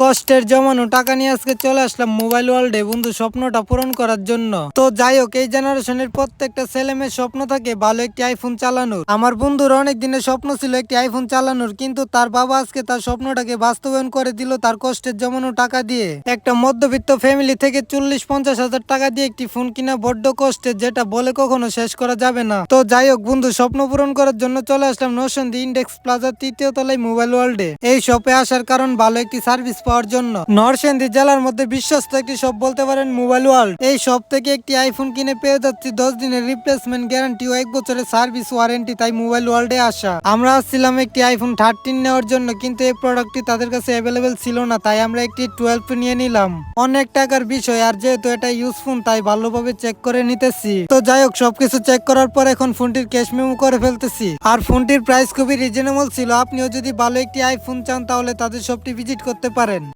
কষ্টের জমানো টাকা নিয়ে আজকে চলে আসলাম মোবাইল ওয়ার্ল্ডে বন্ধু স্বপ্নটা পূরণ করার জন্য। তো যাই হোক, এই জেনারেশনের প্রত্যেকটা ছেলে মেয়ের স্বপ্ন থাকে ভালো একটি আইফোন চালানোর। আমার বন্ধুর অনেক দিনের স্বপ্ন ছিল একটি আইফোন চালানোর, কিন্তু তার বাবা আজকে তার স্বপ্নটাকে বাস্তবায়ন করে দিল তার কষ্টের জমানো টাকা দিয়ে। একটা মধ্যবিত্ত ফ্যামিলি থেকে 40-50 হাজার টাকা দিয়ে একটি ফোন কিনা বড্ড কষ্টের, যেটা বলে কখনো শেষ করা যাবে না। তো যাই হোক বন্ধু, স্বপ্ন পূরণ করার জন্য চলে আসলাম নরসিংদী ইন্ডেক্স প্লাজার 3য় তলায় মোবাইল ওয়ার্ল্ডে। এই শপে আসার কারণ ভালো একটি সার্ভিস পাওয়ার জন্য। নরসিংদী জেলার মধ্যে বিশ্বস্ত একটি শপ বলতে পারেন মোবাইল ওয়ার্ল্ড। এই শপ থেকে একটি আইফোন কিনে পেয়ে যাচ্ছি 10 দিনের রিপ্লেসমেন্ট গ্যারান্টি ও 1 বছরের সার্ভিস ওয়ারেন্টি। তাই মোবাইল ওয়ার্ল্ডে আসা। আমরা আসছিলাম একটি আইফোন 13 নেওয়ার জন্য, কিন্তু এই প্রোডাক্টটি তাদের কাছে অ্যাভেলেবেল ছিল না, তাই আমরা একটি 12 নিয়ে নিলাম। অনেক টাকার বিষয়, আর যেহেতু এটা ইউজফুল তাই ভালোভাবে চেক করে নিতেছি। তো যাই হোক, সবকিছু চেক করার পর এখন ফোনটির ক্যাশ মেমো করে ফেলতেছি। আর ফোনটির প্রাইস খুবই রিজনেবল ছিল। আপনিও যদি ভালো একটি আইফোন চান তাহলে তাদের শপটি ভিজিট করতে পারেন।